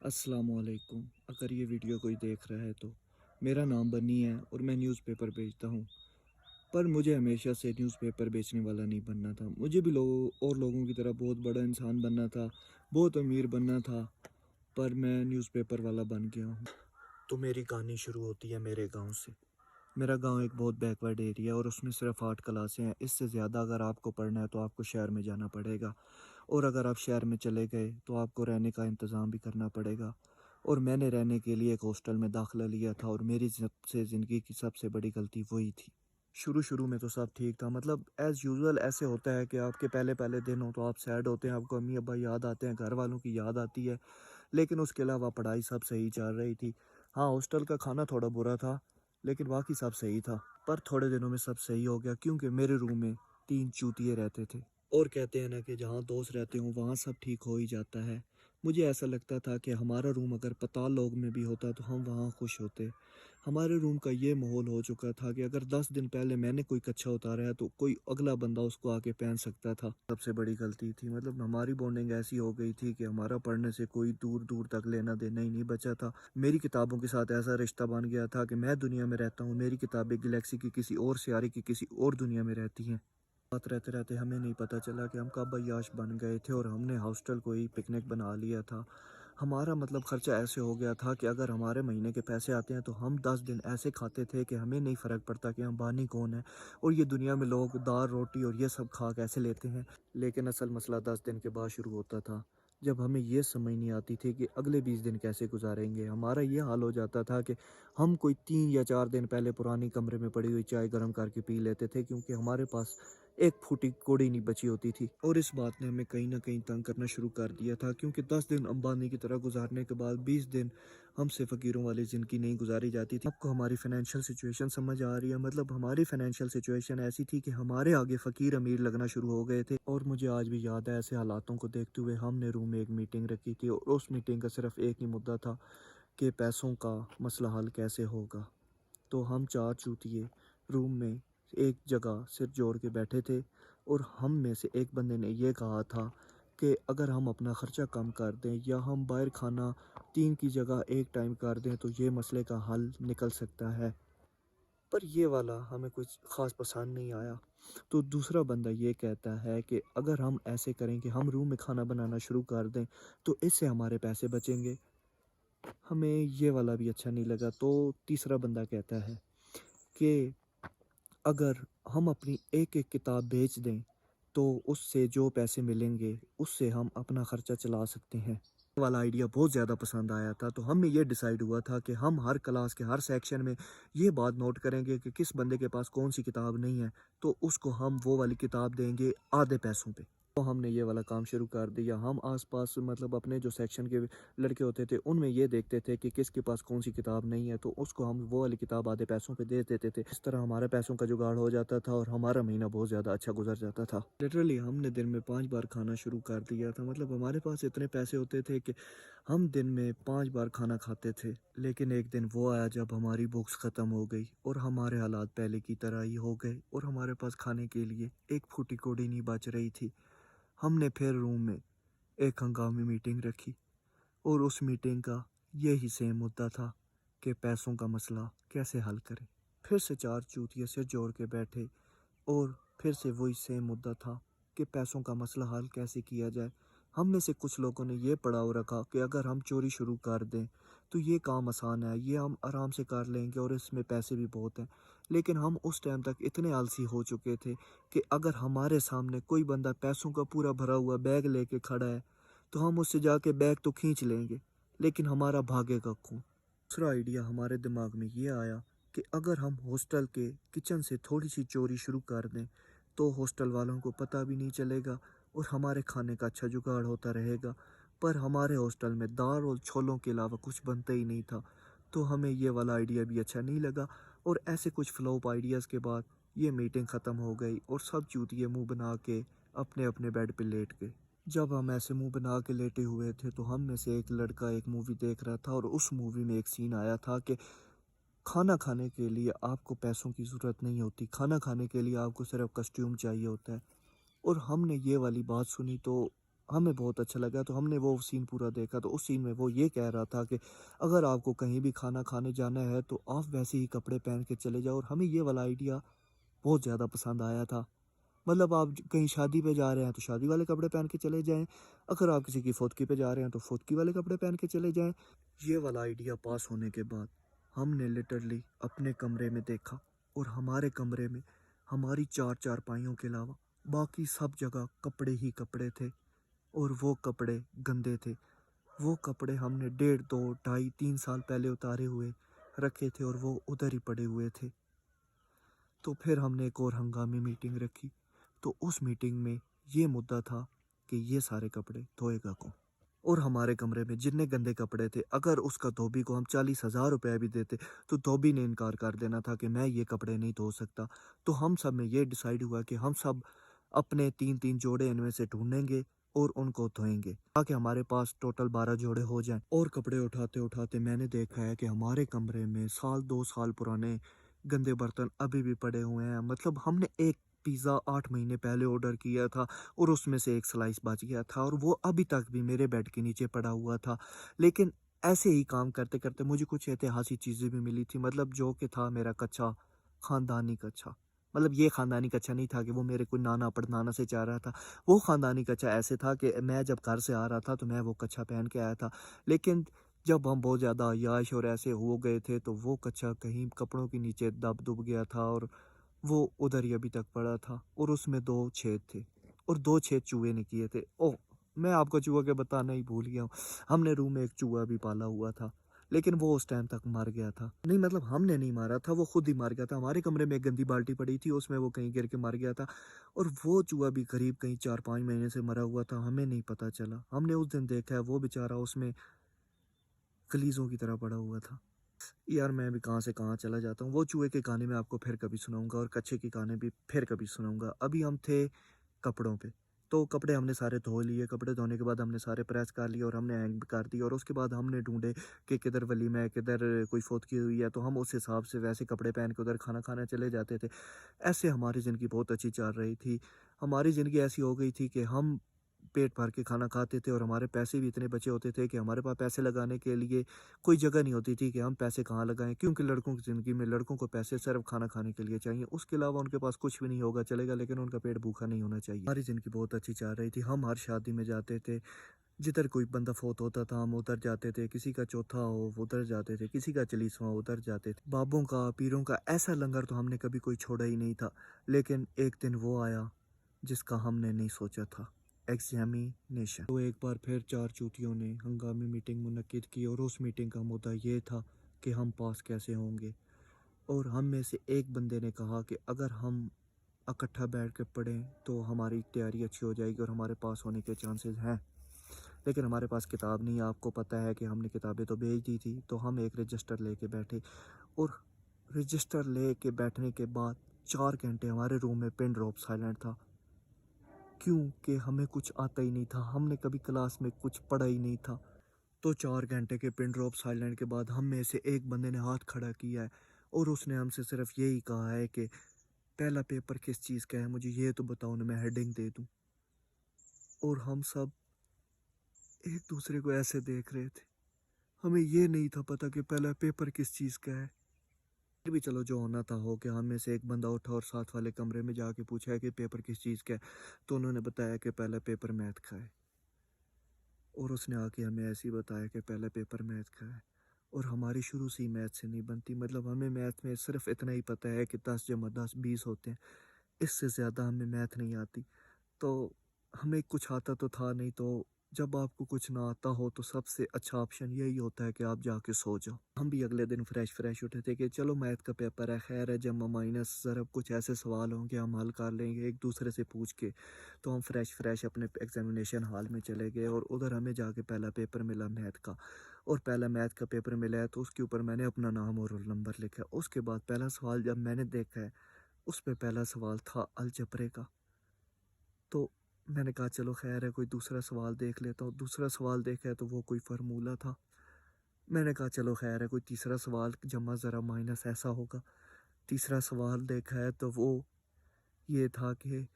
अस्सलामुअलैकुम। अगर ये वीडियो कोई देख रहा है तो मेरा नाम बनी है और मैं न्यूज़पेपर बेचता हूँ। पर मुझे हमेशा से न्यूज़पेपर बेचने वाला नहीं बनना था। मुझे भी लोगों और लोगों की तरह बहुत बड़ा इंसान बनना था, बहुत अमीर बनना था, पर मैं न्यूज़पेपर वाला बन गया हूँ। तो मेरी कहानी शुरू होती है मेरे गाँव से। मेरा गांव एक बहुत बैकवर्ड एरिया है और उसमें सिर्फ 8 क्लासें हैं। इससे ज़्यादा अगर आपको पढ़ना है तो आपको शहर में जाना पड़ेगा, और अगर आप शहर में चले गए तो आपको रहने का इंतज़ाम भी करना पड़ेगा। और मैंने रहने के लिए एक हॉस्टल में दाखिला लिया था, और मेरी सबसे ज़िंदगी की सबसे बड़ी गलती वही थी। शुरू शुरू में तो सब ठीक था, मतलब एज़ यूजुअल ऐसे होता है कि आपके पहले पहले दिन हो तो आप सैड होते हैं, आपको अम्मी अब्बा याद आते हैं, घर वालों की याद आती है। लेकिन उसके अलावा पढ़ाई सब सही चल रही थी। हाँ, हॉस्टल का खाना थोड़ा बुरा था, लेकिन बाकी सब सही था। पर थोड़े दिनों में सब सही हो गया, क्योंकि मेरे रूम में 3 चूतिए रहते थे। और कहते हैं ना कि जहाँ दोस्त रहते हों वहाँ सब ठीक हो ही जाता है। मुझे ऐसा लगता था कि हमारा रूम अगर पाताल लोक में भी होता तो हम वहाँ खुश होते। हमारे रूम का ये माहौल हो चुका था कि अगर 10 दिन पहले मैंने कोई कच्छा उतारा है तो कोई अगला बंदा उसको आके पहन सकता था। सबसे बड़ी गलती थी, मतलब हमारी बॉन्डिंग ऐसी हो गई थी कि हमारा पढ़ने से कोई दूर दूर तक लेना देना ही नहीं बचा था। मेरी किताबों के साथ ऐसा रिश्ता बन गया था कि मैं दुनिया में रहता हूँ, मेरी किताबें गैलेक्सी की किसी और सियारे की किसी और दुनिया में रहती हैं। बात रहते रहते हमें नहीं पता चला कि हम कब अय्याश बन गए थे और हमने हॉस्टल को ही पिकनिक बना लिया था। हमारा मतलब खर्चा ऐसे हो गया था कि अगर हमारे महीने के पैसे आते हैं तो हम 10 दिन ऐसे खाते थे कि हमें नहीं फ़र्क पड़ता कि हम बानी कौन है, और ये दुनिया में लोग दाल रोटी और ये सब खा कैसे लेते हैं। लेकिन असल मसला 10 दिन के बाद शुरू होता था, जब हमें ये समझ नहीं आती थी कि अगले 20 दिन कैसे गुजारेंगे। हमारा ये हाल हो जाता था कि हम कोई 3 या 4 दिन पहले पुरानी कमरे में पड़ी हुई चाय गर्म करके पी लेते थे, क्योंकि हमारे पास एक फूटी कौड़ी नहीं बची होती थी। और इस बात ने हमें कहीं न कहीं तंग करना शुरू कर दिया था, क्योंकि 10 दिन अंबानी की तरह गुजारने के बाद 20 दिन हमसे फ़कीरों वाली ज़िंदगी नहीं गुजारी जाती थी। आपको हमारी फ़ाइनेंशियल सिचुएशन समझ आ रही है? मतलब हमारी फ़ाइनेंशियल सिचुएशन ऐसी थी कि हमारे आगे फ़कीर अमीर लगना शुरू हो गए थे। और मुझे आज भी याद है, ऐसे हालातों को देखते हुए हमने रूम में एक मीटिंग रखी थी, और उस मीटिंग का सिर्फ एक ही मुद्दा था कि पैसों का मसला हल कैसे होगा। तो हम 4 चूतिए रूम में एक जगह सिर जोड़ के बैठे थे, और हम में से एक बंदे ने ये कहा था कि अगर हम अपना ख़र्चा कम कर दें या हम बाहर खाना 3 की जगह 1 टाइम कर दें तो ये मसले का हल निकल सकता है। पर ये वाला हमें कुछ ख़ास पसंद नहीं आया। तो दूसरा बंदा ये कहता है कि अगर हम ऐसे करें कि हम रूम में खाना बनाना शुरू कर दें तो इससे हमारे पैसे बचेंगे। हमें ये वाला भी अच्छा नहीं लगा। तो तीसरा बंदा कहता है कि अगर हम अपनी एक-एक किताब बेच दें, तो उससे जो पैसे मिलेंगे, उससे हम अपना खर्चा चला सकते हैं। ये वाला आइडिया बहुत ज़्यादा पसंद आया था, तो हमें ये डिसाइड हुआ था कि हम हर क्लास के हर सेक्शन में ये बात नोट करेंगे कि किस बंदे के पास कौन-सी किताब नहीं है, तो उसको हम वो वाली किताब देंगे आधे पैसों पे। तो हमने ये वाला काम शुरू कर दिया। हम आस-पास मतलब अपने जो सेक्शन के लड़के होते थे, उनमें ये देखते थे कि किसके पास कौन-सी किताब नहीं है, तो उसको हम वो वाली किताब आधे पैसों पे दे देते थे। इस तरह हमारे पैसों का जुगाड़ हो जाता था और हमारा महीना बहुत ज़्यादा अच्छा गुज़र जाता था। लिटरली हमने दिन में 5 बार खाना शुरू कर दिया था। मतलब हमारे पास इतने पैसे होते थे कि हम दिन में 5 बार खाना खाते थे। लेकिन एक दिन वो आया जब हमारी बुक्स ख़त्म हो गई और हमारे हालात पहले की तरह ही हो गए, और हमारे पास खाने के लिए एक फूटी कौड़ी नहीं बच रही थी। हमने फिर रूम में एक हंगामी मीटिंग रखी, और उस मीटिंग का यही सेम मुद्दा था कि पैसों का मसला कैसे हल करें। फिर से 4 चूतिए सिर जोड़ के बैठे, और फिर से वही सेम मुद्दा था कि पैसों का मसला हल कैसे किया जाए। हम में से कुछ लोगों ने ये पड़ाव रखा कि अगर हम चोरी शुरू कर दें तो ये काम आसान है, ये हम आराम से कर लेंगे और इसमें पैसे भी बहुत हैं। लेकिन हम उस टाइम तक इतने आलसी हो चुके थे कि अगर हमारे सामने कोई बंदा पैसों का पूरा भरा हुआ बैग लेके खड़ा है तो हम उससे जाके बैग तो खींच लेंगे, लेकिन हमारा भागेगा कौन। दूसरा आइडिया हमारे दिमाग में ये आया कि अगर हम हॉस्टल के किचन से थोड़ी सी चोरी शुरू कर दें तो हॉस्टल वालों को पता भी नहीं चलेगा और हमारे खाने का अच्छा जुगाड़ होता रहेगा। पर हमारे हॉस्टल में दाल और छोलों के अलावा कुछ बनता ही नहीं था, तो हमें ये वाला आइडिया भी अच्छा नहीं लगा। और ऐसे कुछ फ्लॉप आइडियाज़ के बाद ये मीटिंग ख़त्म हो गई और सब चूतिए मुंह बना के अपने अपने बेड पे लेट गए। जब हम ऐसे मुंह बना के लेटे हुए थे तो हम में से एक लड़का एक मूवी देख रहा था, और उस मूवी में एक सीन आया था कि खाना खाने के लिए आपको पैसों की ज़रूरत नहीं होती, खाना खाने के लिए आपको सिर्फ कस्ट्यूम चाहिए होता है। और हमने ये वाली बात सुनी तो हमें बहुत अच्छा लगा, तो हमने वो सीन पूरा देखा। तो उस सीन में वो ये कह रहा था कि अगर आपको कहीं भी खाना खाने जाना है तो आप वैसे ही कपड़े पहन के चले जाओ, और हमें ये वाला आइडिया बहुत ज़्यादा पसंद आया था। मतलब आप कहीं शादी पे जा रहे हैं तो शादी वाले कपड़े पहन के चले जाएं, अगर आप किसी की फौतकी पे जा रहे हैं तो फौतकी वाले कपड़े पहन के चले जाएं। ये वाला आइडिया पास होने के बाद हमने लिटरली अपने कमरे में देखा, और हमारे कमरे में हमारी चार चारपाइयों के अलावा बाकी सब जगह कपड़े ही कपड़े थे, और वो कपड़े गंदे थे। वो कपड़े हमने 1.5, 2, 2, 3 साल पहले उतारे हुए रखे थे, और वो उधर ही पड़े हुए थे। तो फिर हमने एक और हंगामी मीटिंग रखी। तो उस मीटिंग में ये मुद्दा था कि ये सारे कपड़े धोएगा कौन। और हमारे कमरे में जितने गंदे कपड़े थे, अगर उसका धोबी को हम 40,000 रुपये भी देते तो धोबी ने इनकार कर देना था कि मैं ये कपड़े नहीं धो सकता। तो हम सब में ये डिसाइड हुआ कि हम सब अपने 3-3 जोड़े इनमें से ढूंढेंगे और उनको धोएंगे, ताकि हमारे पास टोटल 12 जोड़े हो जाएं। और कपड़े उठाते उठाते मैंने देखा है कि हमारे कमरे में 1-2 साल पुराने गंदे बर्तन अभी भी पड़े हुए हैं। मतलब हमने एक पिज़्ज़ा 8 महीने पहले ऑर्डर किया था, और उसमें से एक स्लाइस बच गया था, और वो अभी तक भी मेरे बेड के नीचे पड़ा हुआ था। लेकिन ऐसे ही काम करते करते मुझे कुछ ऐतिहासिक चीज़ें भी मिली थी, मतलब जो कि था मेरा कच्चा, ख़ानदानी कच्चा। मतलब ये ख़ानदानी कच्चा नहीं था कि वो मेरे कोई नाना परदाना से जा रहा था। वो ख़ानदानी कच्चा ऐसे था कि मैं जब घर से आ रहा था तो मैं वो कच्चा पहन के आया था। लेकिन जब हम बहुत ज़्यादा अय्याश और ऐसे हो गए थे तो वो कच्चा कहीं कपड़ों के नीचे दब दुब गया था, और वो उधर ही अभी तक पड़ा था, और उसमें 2 छेद थे, और 2 छेद चूहे ने किए थे। ओह! मैं आपको चूहा के बताना ही भूल गया हूँ। हमने रूम में एक चूहा भी पाला हुआ था, लेकिन वो उस टाइम तक मर गया था। नहीं, मतलब हमने नहीं मारा था, वो खुद ही मर गया था। हमारे कमरे में एक गंदी बाल्टी पड़ी थी, उसमें वो कहीं गिर के मर गया था, और वो चूहा भी करीब कहीं 4-5 महीने से मरा हुआ था, हमें नहीं पता चला। हमने उस दिन देखा है वो बेचारा उसमें कलीज़ों की तरह पड़ा हुआ था। यार मैं भी कहाँ से कहाँ चला जाता हूँ। वो चूहे के गाने मैं आपको फिर कभी सुनाऊँगा, और कच्छे के गाने भी फिर कभी सुनाऊँगा। अभी हम थे कपड़ों पे। तो कपड़े हमने सारे धो लिए, कपड़े धोने के बाद हमने सारे प्रेस कर लिए और हमने हैंग भी कर दिए, और उसके बाद हमने ढूँढे कि किधर वलीमा है, किधर कोई फ़ौतगी हुई है, तो हम उस हिसाब से वैसे कपड़े पहन के उधर खाना खाने चले जाते थे। ऐसे हमारी ज़िंदगी बहुत अच्छी चल रही थी। हमारी ज़िंदगी ऐसी हो गई थी कि हम पेट भर के खाना खाते थे, और हमारे पैसे भी इतने बचे होते थे कि हमारे पास पैसे लगाने के लिए कोई जगह नहीं होती थी कि हम पैसे कहाँ लगाएँ, क्योंकि लड़कों की ज़िंदगी में लड़कों को पैसे सिर्फ़ खाना खाने के लिए चाहिए। उसके अलावा उनके पास कुछ भी नहीं होगा चलेगा, लेकिन उनका पेट भूखा नहीं होना चाहिए। हमारी ज़िंदगी बहुत अच्छी चल रही थी। हम हर शादी में जाते थे, जिधर कोई बंदा फ़ौत होता था हम उधर जाते थे, किसी का चौथा हो उधर जाते थे, किसी का 40वां उधर जाते थे। बाबों का, पीरों का ऐसा लंगर तो हमने कभी कोई छोड़ा ही नहीं था। लेकिन एक दिन वो आया जिसका हमने नहीं सोचा था, एग्ज़ामिनेशन। तो एक बार फिर 4 चूतियों ने हंगामी मीटिंग मुनक्किद की, और उस मीटिंग का मुद्दा ये था कि हम पास कैसे होंगे। और हम में से एक बंदे ने कहा कि अगर हम इकट्ठा बैठ के पढ़ें तो हमारी तैयारी अच्छी हो जाएगी और हमारे पास होने के चांसेस हैं। लेकिन हमारे पास किताब नहीं है, आपको पता है कि हमने किताबें तो भेज दी थी। तो हम एक रजिस्टर लेके बैठे, और रजिस्टर लेके बैठने के बाद 4 घंटे हमारे रूम में पिन ड्रॉप साइलेंट था, क्योंकि हमें कुछ आता ही नहीं था, हमने कभी क्लास में कुछ पढ़ा ही नहीं था। तो 4 घंटे के पिन ड्रॉप साइलेंट के बाद हम में से एक बंदे ने हाथ खड़ा किया है, और उसने हमसे सिर्फ यही कहा है कि पहला पेपर किस चीज़ का है, मुझे ये तो बताओ ना, मैं हेडिंग दे दूँ। और हम सब एक दूसरे को ऐसे देख रहे थे, हमें ये नहीं था पता कि पहला पेपर किस चीज़ का है। फिर भी चलो, जो होना था हो गया। हम में से एक बंदा उठा और साथ वाले कमरे में जाके पूछा है कि पेपर किस चीज़ का है, तो उन्होंने बताया कि पहला पेपर मैथ का है। और उसने आके हमें ऐसे ही बताया कि पहला पेपर मैथ का है। और हमारी शुरू से ही मैथ से नहीं बनती, मतलब हमें मैथ में सिर्फ इतना ही पता है कि 10 जमा 10 20 होते हैं, इससे ज़्यादा हमें मैथ नहीं आती। तो हमें कुछ आता तो था नहीं, तो जब आपको कुछ ना आता हो तो सबसे अच्छा ऑप्शन यही होता है कि आप जाके सो जाओ। हम भी अगले दिन फ्रेश फ्रेश उठे थे कि चलो मैथ का पेपर है, खैर है, जमा माइनस ज़रब कुछ ऐसे सवाल होंगे हम हल कर लेंगे एक दूसरे से पूछ के। तो हम फ्रेश फ्रेश अपने एग्जामिनेशन हॉल में चले गए, और उधर हमें जाके पहला पेपर मिला मैथ का। और पहला मैथ का पेपर मिला है तो उसके ऊपर मैंने अपना नाम और रोल नंबर लिखा है। उसके बाद पहला सवाल जब मैंने देखा है, उस पे पहला सवाल था अलजबरे का। तो मैंने कहा चलो खैर है, कोई दूसरा सवाल देख लेता हूँ। दूसरा सवाल देखा है तो वो कोई फार्मूला था। मैंने कहा चलो खैर है, कोई तीसरा सवाल जमा ज़रा माइनस ऐसा होगा। तीसरा सवाल देखा है तो वो ये था कि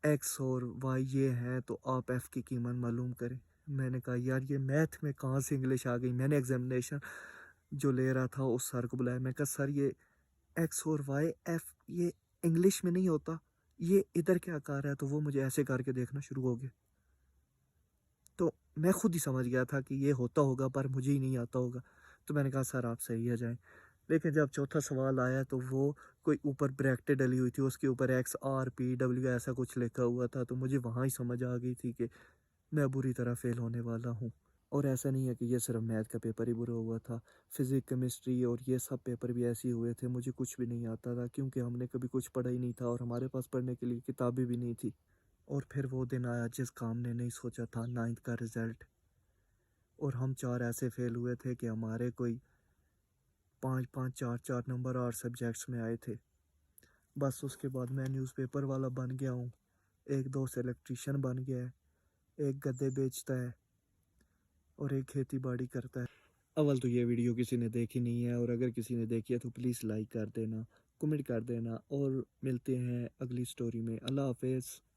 एक्स और वाई ये है तो आप एफ़ की कीमत मालूम करें। मैंने कहा यार ये मैथ में कहाँ से इंग्लिश आ गई। मैंने एग्जामिनेशन जो ले रहा था उस सर को बुलाया, मैं कहा सर ये एक्स और वाई एफ़ ये इंग्लिश में नहीं होता, ये इधर क्या आ रहा है। तो वो मुझे ऐसे करके देखना शुरू हो गए। तो मैं खुद ही समझ गया था कि ये होता होगा पर मुझे ही नहीं आता होगा। तो मैंने कहा सर आप सही है जाएँ। लेकिन जब चौथा सवाल आया तो वो कोई ऊपर ब्रैकेटें डली हुई थी, उसके ऊपर एक्स, आर, पी, डब्ल्यू ऐसा कुछ लिखा हुआ था। तो मुझे वहाँ ही समझ आ गई थी कि मैं बुरी तरह फ़ेल होने वाला हूँ। और ऐसा नहीं है कि ये सिर्फ़ मैथ का पेपर ही बुरा हुआ था। फ़िज़िक्स, केमिस्ट्री और ये सब पेपर भी ऐसे ही हुए थे। मुझे कुछ भी नहीं आता था क्योंकि हमने कभी कुछ पढ़ा ही नहीं था और हमारे पास पढ़ने के लिए किताबें भी नहीं थी। और फिर वो दिन आया जिसका हमने नहीं सोचा था, 9th का रिज़ल्ट। और हम 4 ऐसे फ़ेल हुए थे कि हमारे कोई 5-5, 4-4 नंबर 8 सब्जेक्ट्स में आए थे। बस उसके बाद मैं न्यूज़पेपर वाला बन गया हूँ। एक दोस्त इलेक्ट्रीशियन बन गया है, एक गद्दे बेचता है और एक खेती-बाड़ी करता है। अव्वल तो ये वीडियो किसी ने देखी नहीं है और अगर किसी ने देखी है तो प्लीज़ लाइक कर देना, कमेंट कर देना और मिलते हैं अगली स्टोरी में। अल्लाह हाफ़िज़।